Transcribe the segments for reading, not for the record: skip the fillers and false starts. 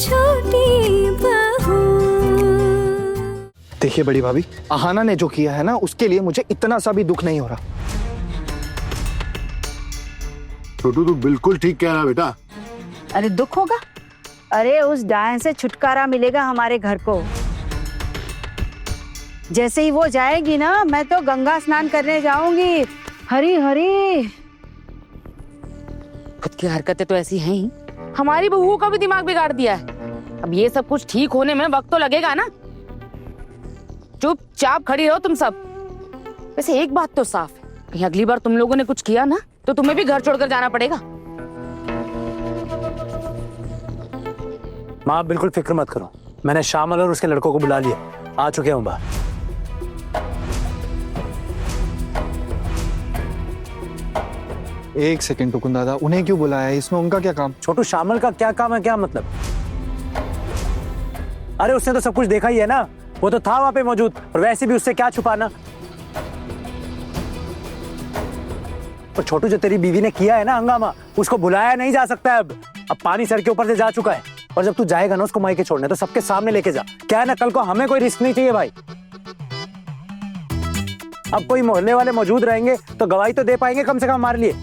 छोटी बहू। देखिए बड़ी भाभी, अहाना ने जो किया है ना, उसके लिए मुझे इतना सा भी दुख नहीं हो रहा। छोटू तू बिल्कुल ठीक कह रहा बेटा। अरे दुख होगा? अरे उस डायन से छुटकारा मिलेगा हमारे घर को। जैसे ही वो जाएगी ना, मैं तो गंगा स्नान करने जाऊंगी। हरी हरी। खुद की हरकतें तो ऐसी हैं ही, हमारी बहू का भी दिमाग बिगाड़ दिया है। अब ये सब कुछ ठीक होने में वक्त तो लगेगा ना। चुपचाप खड़ी रहो तुम सब। वैसे एक बात तो साफ है, कहीं अगली बार तुम लोगों ने कुछ किया ना तो तुम्हें भी घर छोड़कर जाना पड़ेगा। माँ बिल्कुल फिक्र मत करो, मैंने श्यामल और उसके लड़कों को बुला लिया, आ चुके हूँ बाहर। एक सेकंड टुकुन दादा, उन्हें क्यों बुलाया है? इसमें उनका क्या काम? छोटू श्यामल का क्या काम है? क्या मतलब? अरे उसने तो सब कुछ देखा ही है ना, वो तो था वहां पे मौजूद, और वैसे भी उससे क्या छुपाना। और छोटू जो तेरी बीवी ने किया है ना हंगामा, उसको बुलाया नहीं जा सकता है। अब पानी सर के ऊपर से जा चुका है, और जब तू जाएगा ना उसको मायके छोड़ने, तो सबके सामने लेके जा। क्या है ना, कल को हमें कोई रिस्क नहीं चाहिए भाई। अब कोई मोहल्ले वाले मौजूद रहेंगे तो गवाही तो दे पाएंगे कम से कम हमारे लिए।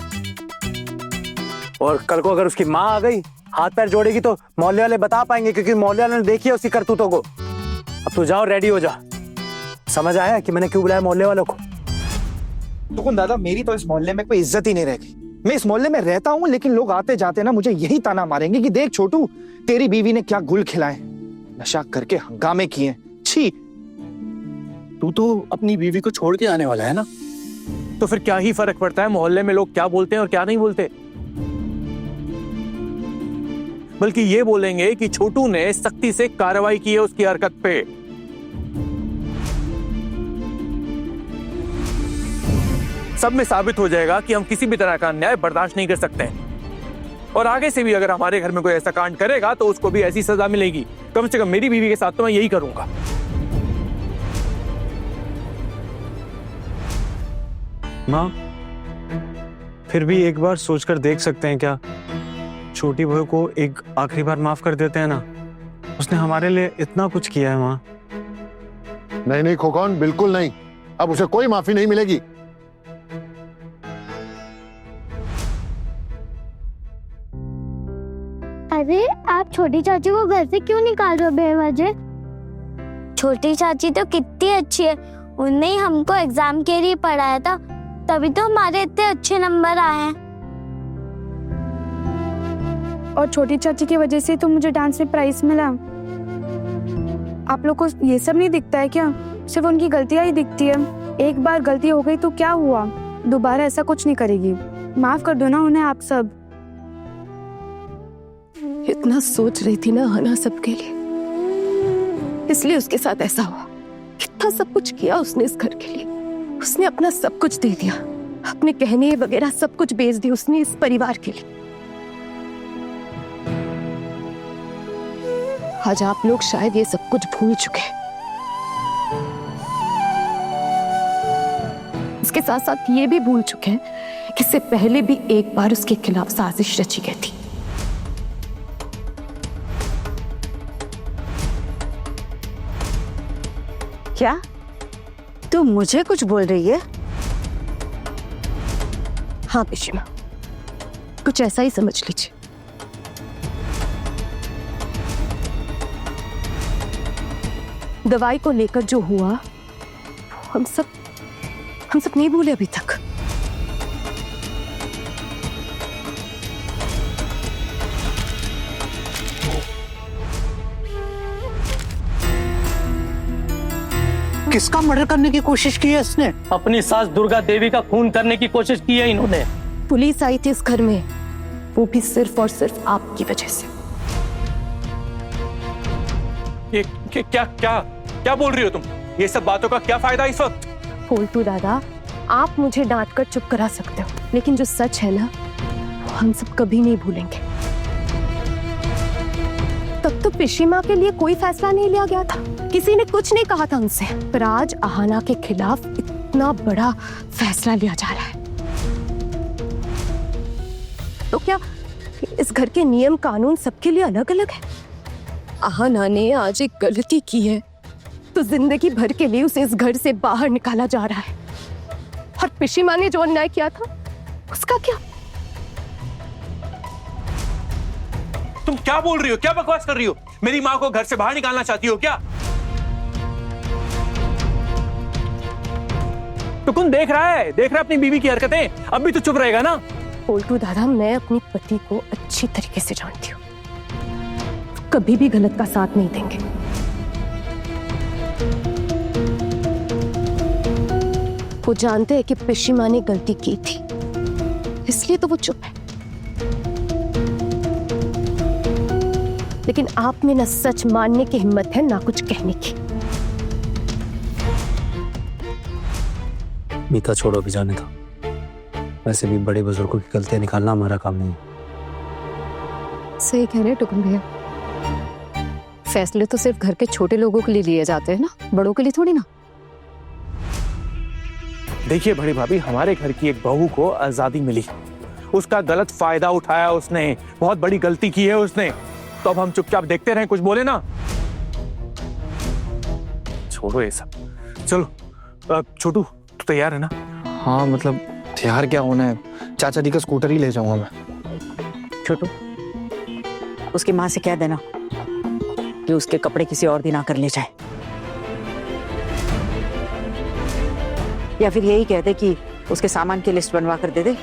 और कल को अगर उसकी माँ आ गई, हाथ पैर जोड़ेगी, तो मोहल्ले वाले बता पाएंगे, क्योंकि मोहल्ले वाले ने देखी है उसकी करतूतों को। अब तू जाओ, रेडी हो जा। समझ आया कि मैंने क्यों बुलाया मोहल्ले वालों को? टुकुन दादा, मेरी तो इस मोहल्ले में कोई इज्जत ही नहीं रह गई। मैं इस मोहल्ले में रहता हूँ, लेकिन लोग आते जाते ना मुझे यही ताना मारेंगे कि देख छोटू, तेरी बीवी ने क्या गुल खिलाए, नशा करके हंगामे किए। छी। तू तो अपनी बीवी को छोड़ के आने वाला है ना, तो फिर क्या ही फर्क पड़ता है मोहल्ले में लोग क्या बोलते हैं और क्या नहीं बोलते। बल्कि ये बोलेंगे कि छोटू ने सख्ती से कार्रवाई की है उसकी हरकत पे। सब में साबित हो जाएगा कि हम किसी भी तरह का अन्याय बर्दाश्त नहीं कर सकते हैं, और आगे से भी अगर हमारे घर में कोई ऐसा कांड करेगा तो उसको भी ऐसी सजा मिलेगी। कम से कम मेरी बीवी के साथ तो मैं यही करूंगा। माँ, फिर भी एक बार सोचकर देख सकते हैं क्या? छोटी बहू को एक आखिरी बार माफ कर देते हैं ना, उसने हमारे लिए इतना कुछ किया है। माँ नहीं नहीं खोकन, बिल्कुल नहीं। अब उसे कोई माफी नहीं मिलेगी। अरे आप छोटी चाची को घर से क्यों निकाल रहे हो बेवजह? छोटी चाची तो कितनी अच्छी है, उन्होंने ही हमको एग्जाम के लिए पढ़ाया था, तभी तो हमारे इतने अच्छे नंबर आए हैं। और छोटी चाची की वजह से तो मुझे डांस में प्राइज मिला। आप लोग को ये सब नहीं दिखता है क्या? सिर्फ उनकी गलतियां ही दिखती है। एक बार गलती हो गई तो क्या हुआ, दोबारा ऐसा कुछ नहीं करेगी। माफ कर दो ना उन्हें आप सब। इतना सोच रही थी ना हना सबके लिए, इसलिए उसके साथ ऐसा हुआ। कितना सब कुछ किया उसने इस घर के लिए, उसने अपना सब कुछ दे दिया, अपने कहने वगैरह सब कुछ बेच दिया उसने इस परिवार के लिए। आज आप लोग शायद ये सब कुछ भूल चुके हैं। इसके साथ साथ ये भी भूल चुके हैं कि इससे पहले भी एक बार उसके खिलाफ साजिश रची गई थी। क्या तू मुझे कुछ बोल रही है? हाँ पिशिमा, कुछ ऐसा ही समझ लीजिए। दवाई को लेकर जो हुआ हम सब नहीं भूले अभी तक। किसका मर्डर करने की कोशिश की है इसने? अपनी सास दुर्गा देवी का खून करने की कोशिश की है इन्होंने। पुलिस आई थी इस घर में, वो भी सिर्फ और सिर्फ आपकी वजह से। ये क्या क्या क्या बोल रही हो तुम? ये सब बातों का क्या फायदा इस वक्त? फोल्टू दादा, आप मुझे डांट कर चुप करा सकते हो, लेकिन जो सच है ना वो हम सब कभी नहीं भूलेंगे। तब तो पिशिमा के लिए कोई फैसला नहीं लिया गया था, किसी ने कुछ नहीं कहा था उनसे, पर आज अहाना के खिलाफ इतना बड़ा फैसला लिया जा रहा है। तो क्या इस घर के नियम कानून सबके लिए अलग अलग है? आहना ने आज एक गलती की है तो जिंदगी भर के लिए उसे इस घर से बाहर निकाला जा रहा है। और पिशीमा ने जो अन्याय किया था उसका क्या? तुम क्या बोल रही हो, क्या बकवास कर रही हो? मेरी माँ को घर से बाहर निकालना चाहती हो क्या? तो कौन देख रहा है अपनी बीवी की हरकतें? अब भी तो चुप रहेगा ना? पोल्टू दादा, मैं अपने पति को अच्छी तरीके से जानती हूँ, कभी भी गलत का साथ नहीं देंगे। वो जानते हैं कि पिशीमा ने गलती की थी, इसलिए तो वो चुप है। लेकिन आप में ना सच मानने की हिम्मत है ना कुछ कहने की। मीता छोड़ो, भी जाने दो। वैसे भी बड़े बुजुर्गों की गलतियां निकालना हमारा काम नहीं है। सही कह रहे टुकन भैया, फैसले तो सिर्फ घर के छोटे लोगों के लिए लिए जाते हैं ना, बड़ों के लिए थोड़ी ना। देखिए बड़ी भाभी, हमारे घर की एक बहू को आजादी मिली, उसका गलत फायदा उठाया उसने, बहुत बड़ी गलती की है उसने, तो अब हम चुपचाप देखते रहें, कुछ बोले ना? छोड़ो ये सब, चलो। छोटू तू तैयार है ना? हाँ मतलब तैयार क्या होना है, चाचा जी का स्कूटर ही ले जाऊंगा मैं। छोटू, उसकी माँ से कह देना कि उसके कपड़े किसी और दिन आकर ले जाए, या फिर यही कह दे कि उसके सामान की लिस्ट बनवा कर दे दे,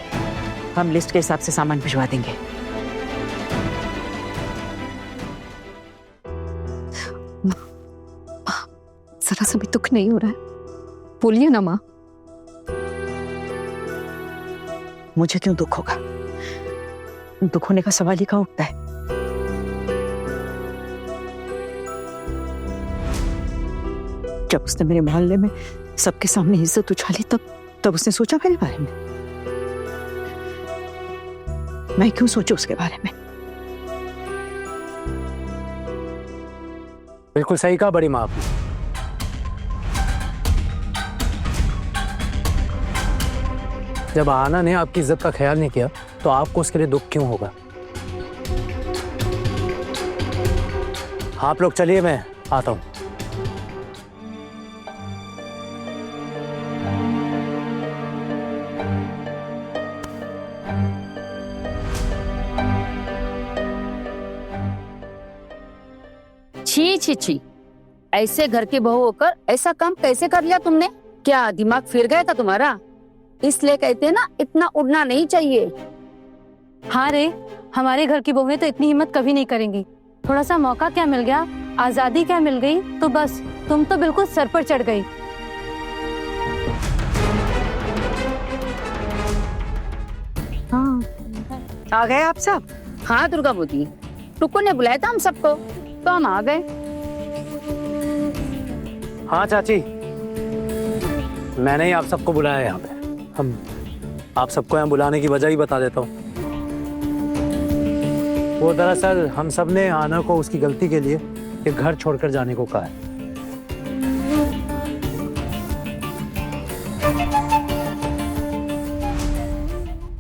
हम लिस्ट के हिसाब से सामान भिजवा देंगे। जरा सा भी दुख नहीं हो रहा है? बोलिए ना माँ। मुझे क्यों दुख होगा? दुख होने का सवाल ही कहाँ उठता है? जब उसने मेरे मोहल्ले में सबके सामने इज्जत उछाली, तब उसने सोचा मेरे बारे में? मैं क्यों सोचूं उसके बारे में? बिल्कुल सही कहा बड़ी माँ आपने। जब आना ने आपकी इज्जत का ख्याल नहीं किया तो आपको उसके लिए दुख क्यों होगा? आप लोग चलिए, मैं आता हूं। छी छी छी, ऐसे घर की बहू होकर ऐसा काम कैसे कर लिया तुमने? क्या दिमाग फिर गया था तुम्हारा? इसलिए कहते हैं ना, इतना उड़ना नहीं चाहिए। हाँ रे, हमारे घर की बहुएं तो इतनी हिम्मत कभी नहीं करेंगी। थोड़ा सा मौका क्या मिल गया, आजादी क्या मिल गई, तो बस तुम तो बिल्कुल सर पर चढ़ गई। हाँ, आ गए आप सब? हाँ दुर्गा मोदी, टुक्कू ने बुलाया था हम सबको, तो हम आ गए। हाँ चाची, मैंने ही आप सबको बुलाया यहाँ पे। हम आप सबको यहाँ बुलाने की वजह ही बता देता हूँ। वो दरअसल हम सब ने आना को उसकी गलती के लिए एक घर छोड़कर जाने को कहा है।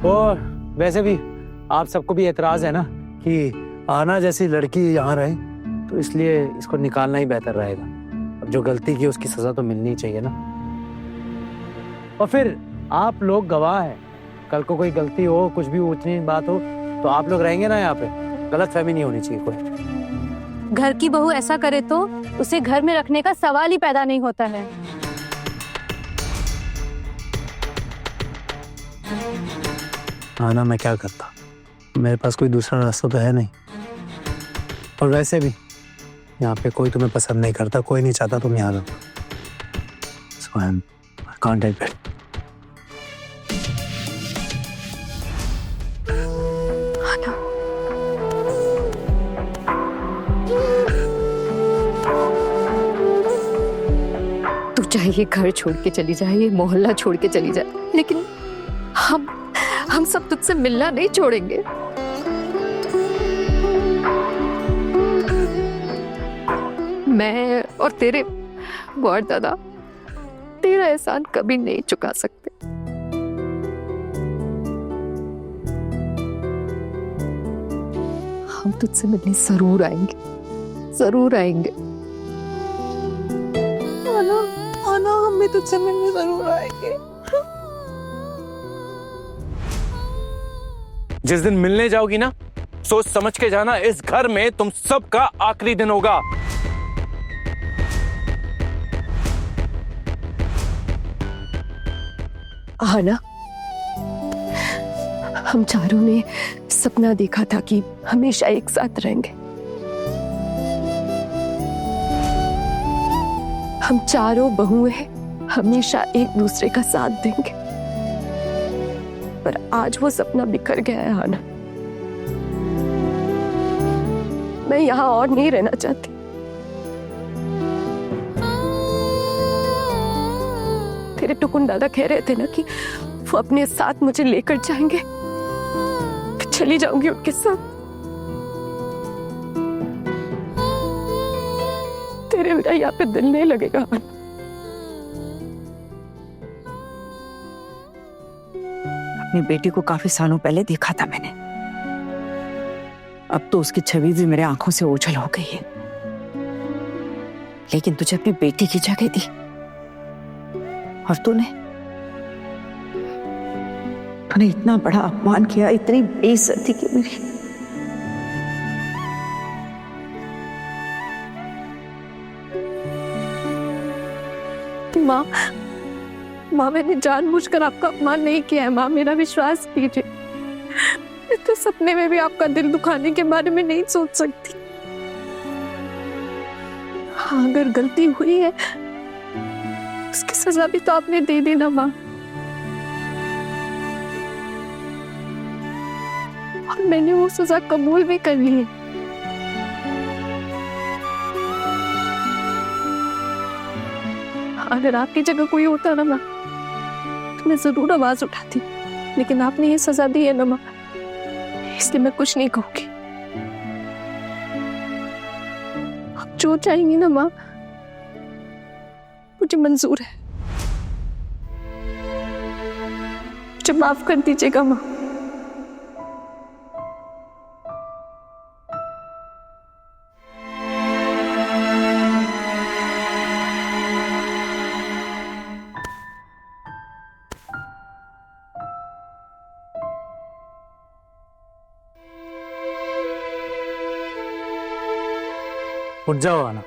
और वैसे भी आप सबको भी एतराज है ना कि आना जैसी लड़की यहाँ रहे, तो इसलिए इसको निकालना ही बेहतर रहेगा। अब जो गलती की उसकी सजा तो मिलनी चाहिए ना। और फिर आप लोग गवाह हैं, कल को कोई गलती हो, कुछ भी ऊंच नीच बात हो, तो आप लोग रहेंगे ना यहाँ पे, गलतफहमी नहीं होनी चाहिए कोई। घर की बहू ऐसा करे तो उसे घर में रखने का सवाल ही पैदा नहीं होता है। हाँ ना, मैं क्या करता, मेरे पास कोई दूसरा रास्ता तो है नहीं। और वैसे भी यहाँ पे कोई तुम्हें पसंद नहीं करता, कोई नहीं चाहता तुम यहाँ रहो। So I can't help it. तू चाहे ये घर छोड़ के चली जाए, ये मोहल्ला छोड़ के चली जाए, लेकिन हम सब तुझसे मिलना नहीं छोड़ेंगे। मैं और तेरे गौर दादा तेरा एहसान कभी नहीं चुका सकते। हम तुझसे मिलने जरूर आएंगे, जरूर आएंगे। आना, आना, हम भी तुझसे मिलने जरूर आएंगे। जिस दिन मिलने जाओगी ना, सोच समझ के जाना, इस घर में तुम सबका आखिरी दिन होगा। आना, हम चारों ने सपना देखा था कि हमेशा एक साथ रहेंगे। हम चारों बहुएं हमेशा एक दूसरे का साथ देंगे, पर आज वो सपना बिखर गया है आना। मैं यहाँ और नहीं रहना चाहती। तेरे टुकुन दादा कह रहे थे ना कि वो अपने साथ मुझे लेकर जाएंगे, फिर चली जाऊंगी उनके साथ। तेरे बिना यहाँ पे दिल नहीं लगेगा। अपनी बेटी को काफी सालों पहले देखा था मैंने, अब तो उसकी छवि भी मेरे आंखों से ओझल हो गई है। लेकिन तुझे अपनी बेटी की जगह दी और तूने इतना बड़ा अपमान किया, इतनी बेइज्जती की मेरी। माँ, मैंने जानबूझकर आपका अपमान नहीं किया है। माँ, मेरा विश्वास कीजिए। मैं तो सपने में भी आपका दिल दुखाने के बारे में नहीं सोच सकती। हाँ, अगर गलती हुई है उसकी सजा भी तो आपने दे दी ना माँ। और मैंने वो सजा कबूल भी कर ली है। अगर आपकी जगह कोई होता ना माँ, तो मैं जरूर आवाज उठाती, लेकिन आपने ये सजा दी है ना माँ, इसलिए मैं कुछ नहीं कहूंगी। आप जो चाहेंगी ना माँ, मुझे मंजूर है। मुझे माफ कर दीजिएगा माँ। उठ जाओ आना,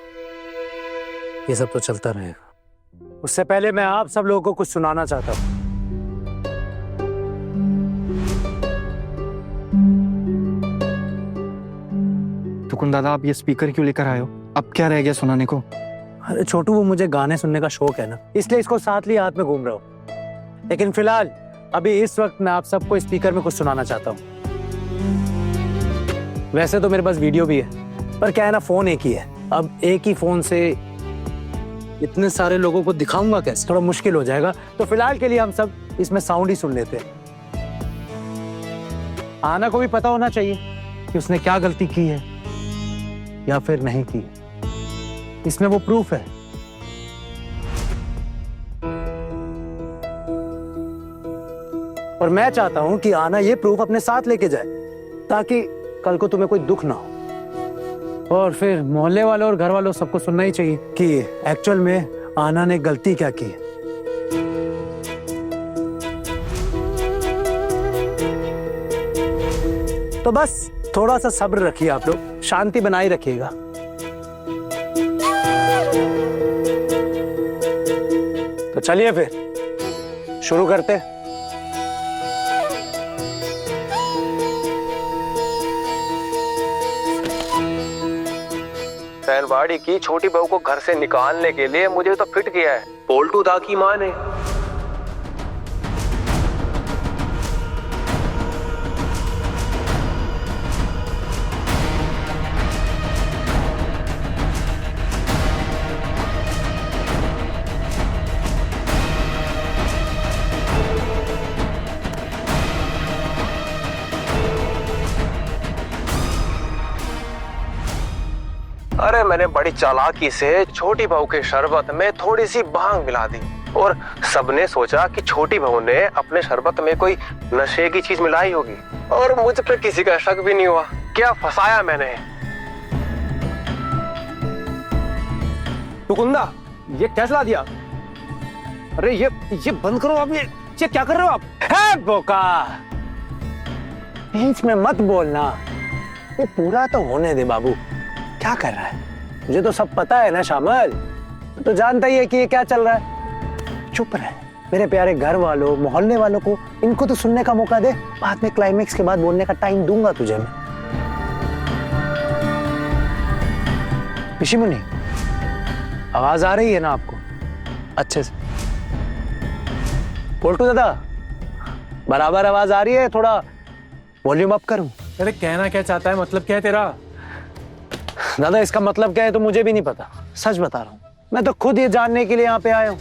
ये सब तो चलता रहेगा। उससे पहले मैं आप सब लोगों को कुछ सुनाना चाहता हूँ। टुकुन दादा, आप ये स्पीकर क्यों लेकर आए हो? अब क्या रह गया सुनाने को? अरे छोटू, वो मुझे गाने सुनने का शौक है ना, इसलिए इसको साथ लिए हाथ में घूम रहा हूँ। लेकिन फिलहाल अभी इस वक्त मैं आप सबको स्पीकर में कुछ सुनाना चाहता हूँ। वैसे तो मेरे पास वीडियो भी है, पर क्या है ना, फोन एक ही है। अब एक ही फोन से इतने सारे लोगों को दिखाऊंगा कैसे, थोड़ा मुश्किल हो जाएगा। तो फिलहाल के लिए हम सब इसमें साउंड ही सुन लेते हैं। आना को भी पता होना चाहिए कि उसने क्या गलती की है या फिर नहीं की। इसमें वो प्रूफ है। और मैं चाहता हूं कि आना ये प्रूफ अपने साथ लेके जाए, ताकि कल को तुम्हें कोई दुख ना हो। और फिर मोहल्ले वालों और घर वालों सबको सुनना ही चाहिए कि एक्चुअल में आना ने गलती क्या की है। तो बस थोड़ा सा सब्र रखिए, आप लोग शांति बनाए रखिएगा। तो चलिए फिर शुरू करते हैं। सैनवाड़ी की छोटी बहू को घर से निकालने के लिए मुझे तो फिट किया है पोल्टू दा की मां ने। अरे मैंने बड़ी चालाकी से छोटी बहू के शरबत में थोड़ी सी भांग मिला दी और सबने सोचा कि छोटी बहू ने अपने शरबत में कोई नशे की चीज मिलाई होगी और मुझ पे किसी का शक भी नहीं हुआ। क्या फंसाया मैंने। टुकुंदा, ये क्या चला दिया? अरे ये बंद करो आप, ये क्या कर रहे हो आप? है बोका, बीच में मत बोलना। ये पूरा तो होने दे बाबू। क्या कर रहा है? मुझे तो सब पता है ना शामिल, तो जानता ही है कि ये क्या चल रहा है। चुप रहे मेरे प्यारे घर वालों, मोहल्ले वालों को, इनको तो सुनने का मौका दे। बाद में क्लाइमेक्स के बाद बोलने का टाइम दूंगा तुझे मैं। पिशी मुनि, आवाज आ रही है ना आपको अच्छे से? पोल्टू दादा, बराबर आवाज आ रही है? थोड़ा वॉल्यूम अप करूं? अरे कहना क्या चाहता है, मतलब क्या है तेरा? दादा इसका मतलब क्या है तो मुझे भी नहीं पता, सच बता रहा हूँ। मैं तो खुद ये जानने के लिए यहाँ पे आया हूँ,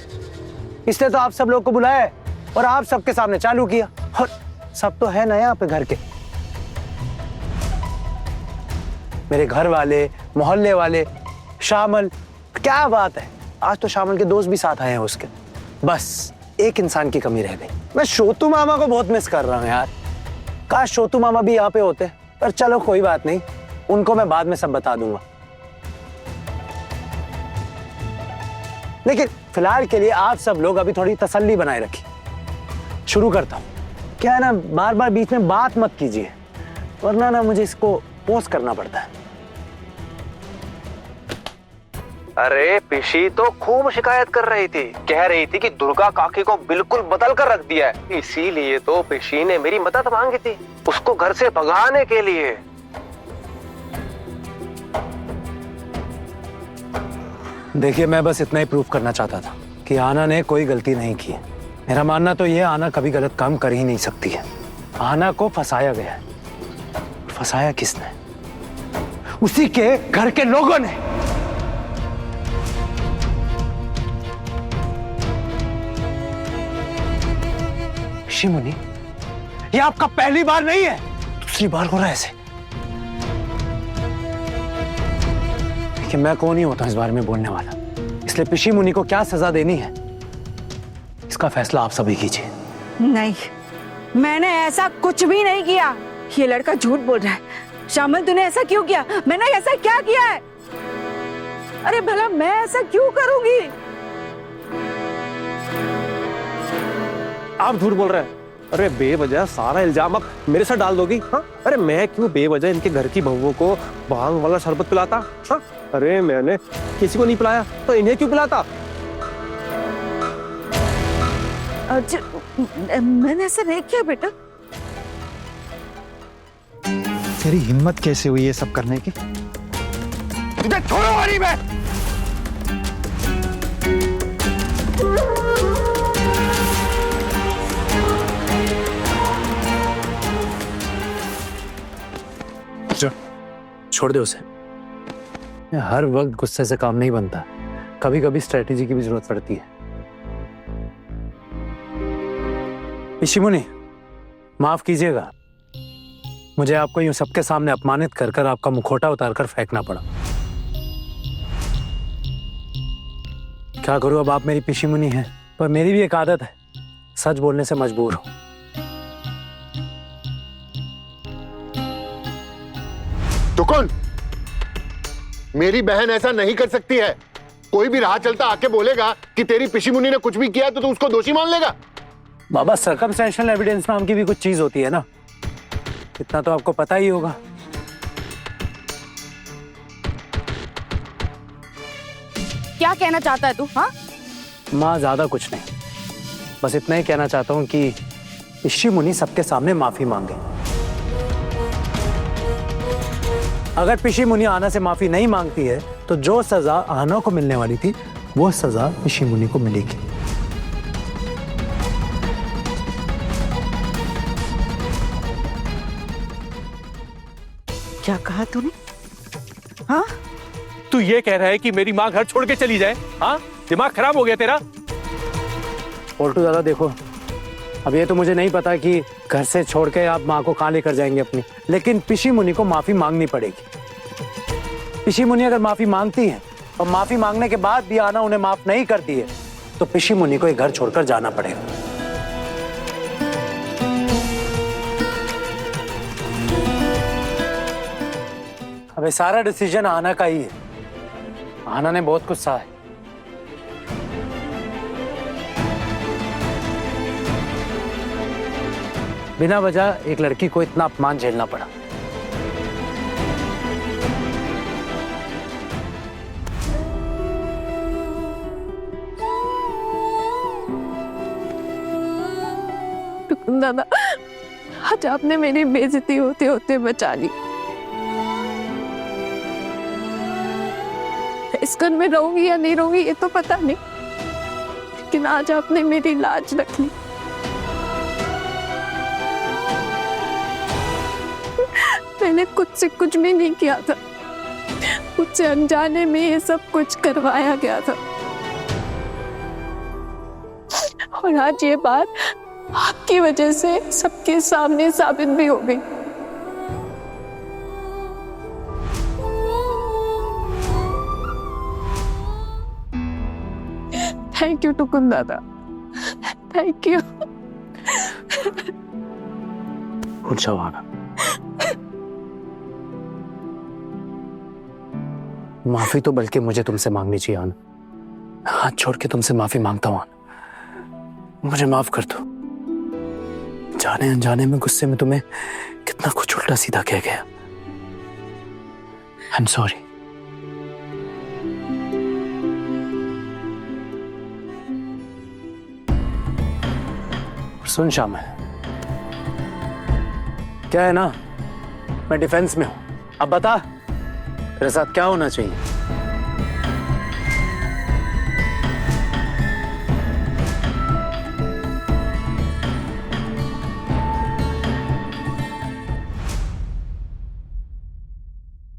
इसलिए तो आप सब लोग को बुलाया है और आप सबके सामने चालू किया। और सब तो है ना यहाँ पे घर के, मेरे घर वाले, मोहल्ले वाले, शामिल। क्या बात है, आज तो शामिल के दोस्त भी साथ आए हैं उसके। बस एक इंसान की कमी रह गई। मैं शोतू मामा को बहुत मिस कर रहा हूँ यार। काश शोतू मामा भी यहाँ पे होते, पर चलो कोई बात नहीं, उनको मैं बाद में सब बता दूंगा। लेकिन फिलहाल के लिए आप सब लोग अभी थोड़ी तसल्ली बनाए रखिए। शुरू करता हूं। क्या है ना, बार बार बीच में बात मत कीजिए, वरना ना मुझे इसको पोस्ट करना पड़ता है। अरे पिशी तो खूब शिकायत कर रही थी, कह रही थी कि दुर्गा काकी को बिल्कुल बदल कर रख दिया है। इसीलिए तो पिशी ने मेरी मदद मांगी थी, उसको घर से भगाने के लिए। देखिए मैं बस इतना ही प्रूफ करना चाहता था कि आना ने कोई गलती नहीं की है। मेरा मानना तो ये, आना कभी गलत काम कर ही नहीं सकती है। आना को फंसाया गया है। फंसाया किसने? उसी के घर के लोगों ने। शिमुनी, ये आपका पहली बार नहीं है, दूसरी बार हो रहा है ऐसे। कि मैं कौन ही होता इस बारे में बोलने वाला, इसलिए पिशी मुनि को क्या सजा देनी है इसका फैसला आप सभी कीजिए। नहीं, मैंने ऐसा कुछ भी नहीं किया। ये लड़का झूठ बोल रहा है। शामिल, तूने ऐसा क्यों किया? मैंने ऐसा क्या किया है? अरे भला मैं ऐसा क्यों करूंगी? आप झूठ बोल रहे हैं। अरे बेवजह सारा इल्जाम आप मेरे साथ डाल दोगी? हाँ? अरे मैं क्यों बेवजह इनके घर की बहुओं को भांग वाला शरबत पिलाता? हाँ? अरे मैंने किसी को नहीं पिलाया तो इन्हें क्यों पिलाता? मैंने ऐसा नहीं किया बेटा। तेरी हिम्मत कैसे हुई ये सब करने की? तुझे छोड़ो वाली मैं। छोड़ दे उसे। हर वक्त गुस्से से काम नहीं बनता, कभी कभी स्ट्रेटेजी की भी जरूरत पड़ती है। पिशी मुनि, माफ कीजिएगा, मुझे आपको यूं सबके सामने अपमानित कर कर आपका मुखौटा उतारकर फेंकना पड़ा। क्या करूं, अब आप मेरी पिशी मुनि हैं, पर मेरी भी एक आदत है, सच बोलने से मजबूर हूं। तो कौन? मेरी बहन ऐसा नहीं कर सकती है। कोई भी राह चलता आके बोलेगा कि तेरी पिशी मुनि ने कुछ भी किया तो तू उसको दोषी मान लेगा? बाबा, सर्कमस्टेंशियल एविडेंस नाम की भी कुछ चीज होती है ना, इतना तो आपको पता ही होगा। क्या कहना चाहता है तू? हाँ, माँ ज्यादा कुछ नहीं, बस इतना ही कहना चाहता हूँ कि पिशी मुनि सबके सामने माफी मांगे। अगर पिशी मुनि आना से माफी नहीं मांगती है तो जो सजा आना को मिलने वाली थी वो सजा पिशी मुनि को मिलेगी। क्या कहा तूने? हाँ, तू ये कह रहा है कि मेरी माँ घर छोड़ के चली जाए? हाँ, दिमाग खराब हो गया तेरा? पोल्टू दादा देखो, अब ये तो मुझे नहीं पता कि घर से छोड़ के आप माँ को कहाँ लेकर जाएंगे अपनी, लेकिन पिशी मुनि को माफी मांगनी पड़ेगी। पिशी मुनि अगर माफी मांगती है और माफी मांगने के बाद भी आना उन्हें माफ नहीं करती है तो पिशी मुनि को ये घर छोड़कर जाना पड़ेगा। अब ये सारा डिसीजन आना का ही है। आना ने बहुत कुछ सहा है, बिना वजह एक लड़की को इतना अपमान झेलना पड़ा। दादा, आज आपने मेरी बेइज्जती होते होते बचा ली। इस घर में रहूंगी या नहीं रहूंगी ये तो पता नहीं, लेकिन आज आपने मेरी लाज रख ली। मैंने खुद से कुछ भी नहीं किया था, मुझसे अनजाने में ये सब कुछ करवाया गया था, और आज ये बात आपकी वजह से सबके सामने साबित भी हो गई। थैंक यू टुकुन दादा, थैंक यू। उठ जाओ आना। माफी तो बल्कि मुझे तुमसे मांगनी चाहिए आना। हाथ छोड़ के तुमसे माफी मांगता हूं आना, मुझे माफ कर दो। जाने अनजाने में गुस्से में तुम्हें कितना कुछ उल्टा सीधा कह गया। I am sorry. सुन श्याम, क्या है ना, मैं डिफेंस में हूं। अब बता तेरे साथ क्या होना चाहिए।